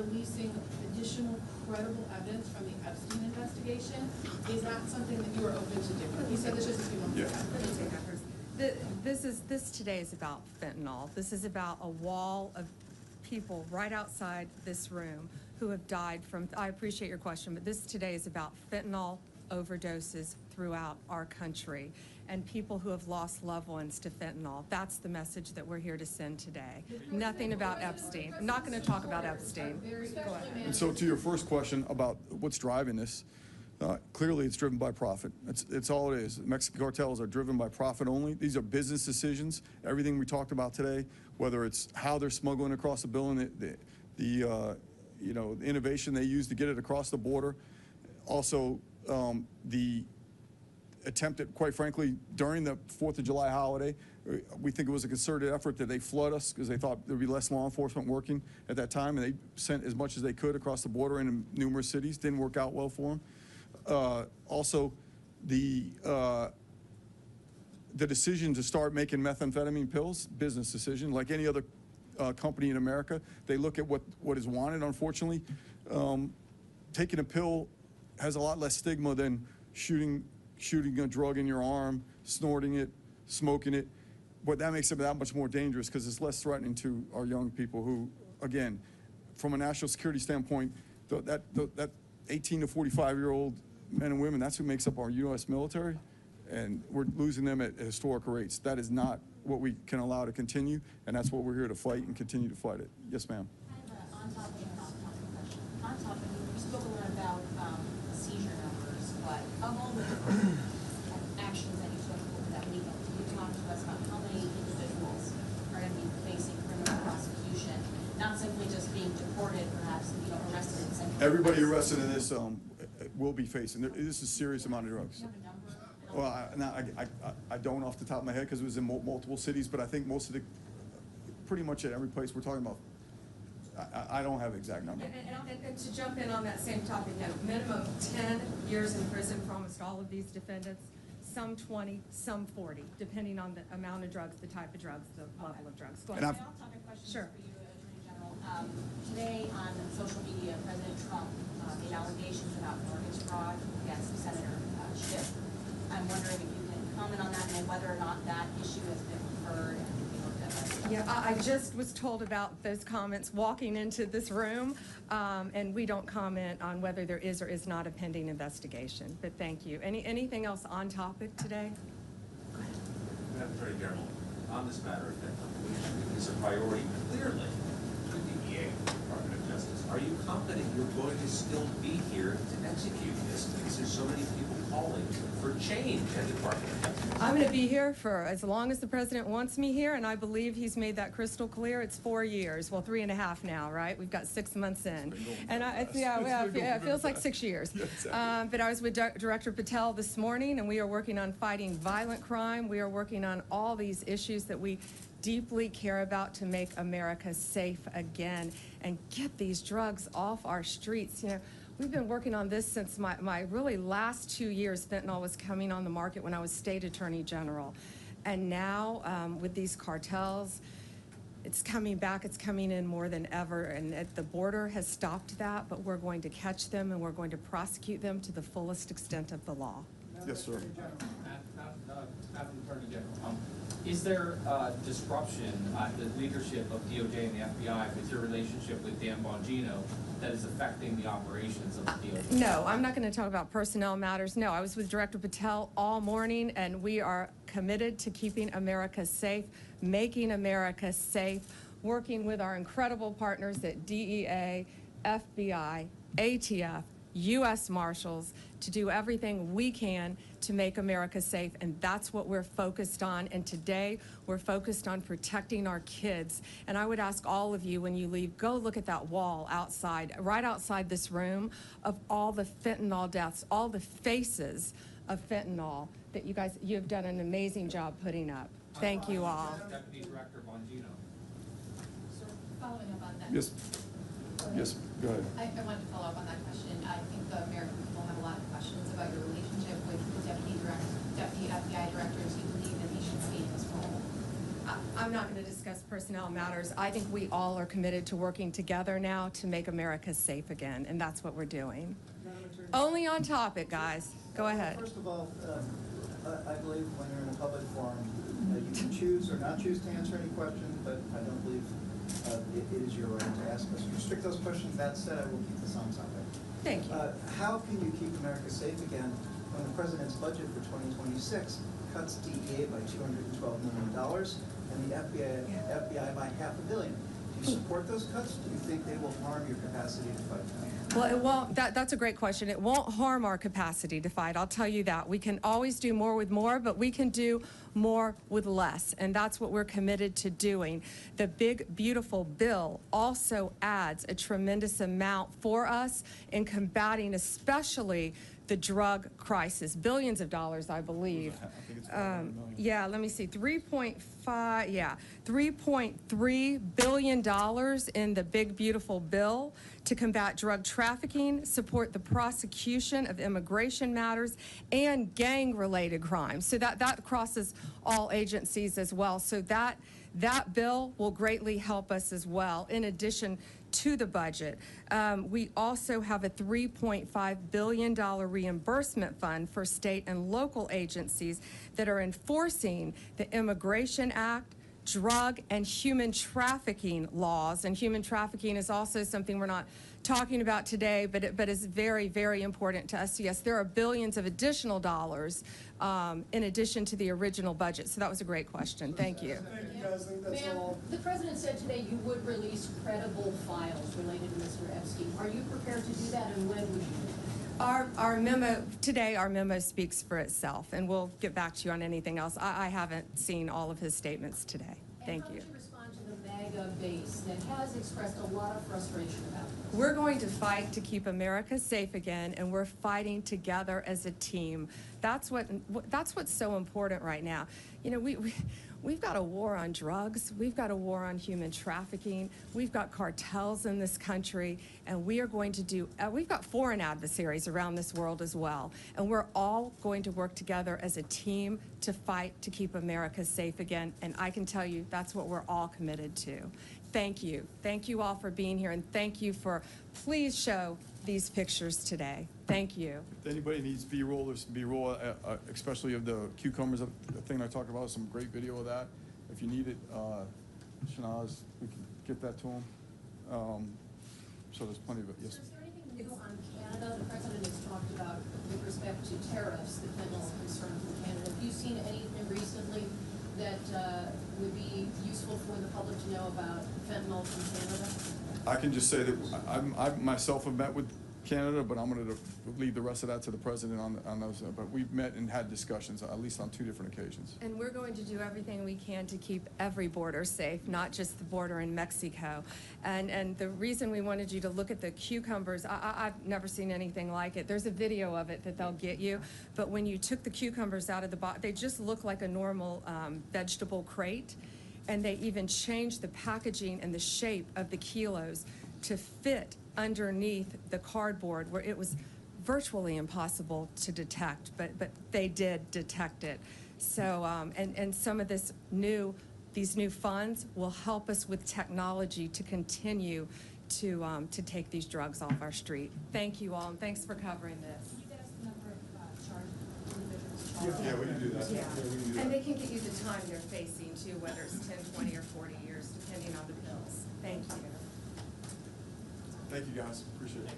releasing additional credible evidence from the Epstein investigation. Is that something that you are open to doing? You said this just a few months ago. Let me take that first. This today is about fentanyl. This is about a wall of people right outside this room who have died from, I appreciate your question, but this today is about fentanyl overdoses throughout our country and people who have lost loved ones to fentanyl. That's the message that we're here to send today. Nothing about Epstein. I'm not going to talk about Epstein. Go ahead. And so to your first question about what's driving this, clearly it's driven by profit. It's all it is. Mexican cartels are driven by profit only. These are business decisions. Everything we talked about today, whether it's how they're smuggling across the bill and the innovation they use to get it across the border, also the attempt at, quite frankly, during the 4th of July holiday, we think it was a concerted effort that they flood us because they thought there'd be less law enforcement working at that time, and they sent as much as they could across the border into numerous cities. Didn't work out well for them. Also, the decision to start making methamphetamine pills, business decision, like any other company in America. They look at what is wanted, unfortunately. Taking a pill has a lot less stigma than shooting a drug in your arm, snorting it, smoking it. But that makes it that much more dangerous because it's less threatening to our young people who, again, from a national security standpoint, that 18 to 45-year-old men and women, that's who makes up our U.S. military, and we're losing them at historical rates. That is not what we can allow to continue, and that's what we're here to fight and continue to fight it. Yes, ma'am. On topic you spoke a lot about seizure numbers, but of all the different actions that you took over that weekend, can you talk to us about how many individuals are going to be facing criminal prosecution, not simply just being deported, perhaps, arrested in Central? Everybody arrested in this will be facing. This is a serious amount of drugs. Do you have a number? Well, I don't off the top of my head because it was in multiple cities, but I think most of pretty much at every place we're talking about. I don't have an exact number. And to jump in on that same topic, minimum 10 years in prison for almost all of these defendants, some 20, some 40, depending on the amount of drugs, the type of drugs, the level of drugs. Go ahead. I'll talk a question Sure. for you, Attorney General. Today on social media, President Trump made allegations about mortgage fraud against Senator Schiff. I'm wondering if you can comment on that and whether or not that issue has been heard and looked at. Yeah, I just was told about those comments walking into this room, and we don't comment on whether there is or is not a pending investigation. But thank you. Anything else on topic today? Madam Attorney General, on this matter of fentanyl, which is a priority clearly to the DEA, Department of Justice, are you confident you're going to still be here to execute this because there's so many people calling for change at the Department of Justice? I'm going to be here for as long as the president wants me here, and I believe he's made that crystal clear. It's 4 years, well, 3.5 now, right? We've got 6 months in, and it feels like 6 years. Yeah, exactly. But I was with Director Patel this morning, and we are working on fighting violent crime. We are working on all these issues that we deeply care about to make America safe again and get these drugs off our streets. We've been working on this since my really last 2 years. Fentanyl was coming on the market when I was State Attorney General. And now with these cartels, it's coming back, it's coming in more than ever. And the border has stopped that, but we're going to catch them and we're going to prosecute them to the fullest extent of the law. Yes, sir. Madam Attorney General, is there disruption at the leadership of DOJ and the FBI with your relationship with Dan Bongino that is affecting the operations of the DOJ? No, I'm not going to talk about personnel matters. No, I was with Director Patel all morning, and we are committed to keeping America safe, making America safe, working with our incredible partners at DEA, FBI, ATF, U.S. Marshals, to do everything we can to make America safe, and that's what we're focused on. And today, we're focused on protecting our kids. And I would ask all of you, when you leave, go look at that wall outside, right outside this room, of all the fentanyl deaths, all the faces of fentanyl that you have done an amazing job putting up. Thank you all. Deputy Director Bongino. So following up on that. Yes. Yes, go ahead. I wanted to follow up on that question. I think the American people have a lot of questions about your relationship with the Deputy FBI Director. Do you believe that he should stay in his role? I'm not going to discuss personnel matters. I think we all are committed to working together now to make America safe again, and that's what we're doing. Madam Attorney. Only on topic, guys. Go ahead. First of all, I believe when you're in a public forum, you can choose or not choose to answer any questions, but I don't believe it is your right to ask us. Restrict those questions. That said, I will keep this on topic. Thank you. How can you keep America safe again when the president's budget for 2026 cuts DEA by $212 million and the FBI by $500 million? Do you support those cuts? Do you think they will harm your capacity to fight crime? Well, it won't. That's a great question. It won't harm our capacity to fight. I'll tell you that. We can always do more with more, but we can do more with less, and that's what we're committed to doing. The big, beautiful bill also adds a tremendous amount for us in combating especially the drug crisis, billions of dollars, I believe. I think it's 500 million. Yeah, let me see, 3.3 billion dollars in the big, beautiful bill to combat drug trafficking, support the prosecution of immigration matters, and gang-related crimes. So that crosses all agencies as well. So that bill will greatly help us as well, in addition to the budget. We also have a $3.5 billion reimbursement fund for state and local agencies that are enforcing the Immigration Act, drug and human trafficking laws. And human trafficking is also something we're not talking about today, but is very, very important to us. So yes, there are billions of additional dollars in addition to the original budget. So that was a great question. Thank you. Thank you, guys. I think that's Ma'am, all. the president said today you would release credible files related to Mr. Epstein. Are you prepared to do that, and when would you do that? Our memo, today, our memo speaks for itself, and we'll get back to you on anything else. I haven't seen all of his statements today. Thank you. And how would you respond to the MAGA base that has expressed a lot of frustration about this? We're going to fight to keep America safe again, and we're fighting together as a team. That's what's so important right now. You know, we've got a war on drugs. We've got a war on human trafficking. We've got cartels in this country, and we are going to do, we've got foreign adversaries around this world as well. And we're all going to work together as a team to fight to keep America safe again. And I can tell you that's what we're all committed to. Thank you. Thank you all for being here, and thank you for, please show these pictures today. Thank you. If anybody needs B-roll, there's some B-roll, especially of the cucumbers, the thing I talked about, some great video of that. If you need it, Shanaz, we can get that to them. So there's plenty of it, yes. Is there anything new on Canada? The president has talked about with respect to tariffs, the fentanyl concern from Canada. Have you seen anything recently that would be useful for the public to know about fentanyl from Canada? I can just say that I myself have met with Canada, but I'm going to leave the rest of that to the president on those. But we've met and had discussions, at least on 2 different occasions. And we're going to do everything we can to keep every border safe, not just the border in Mexico. And the reason we wanted you to look at the cucumbers, I've never seen anything like it. There's a video of it that they'll get you. But when you took the cucumbers out of the box, they just look like a normal vegetable crate. And they even changed the packaging and the shape of the kilos to fit underneath the cardboard, where it was virtually impossible to detect, but they did detect it. So, and some of these new funds will help us with technology to continue to take these drugs off our street. Thank you all, and thanks for covering this. Can you get us the number of charged individuals? Yeah, we can do that. Yeah, we can do that. and they can get you the time they're facing too, whether it's 10, 20, or 40 years, depending on the bills. Thank you. Thank you, guys. Appreciate it.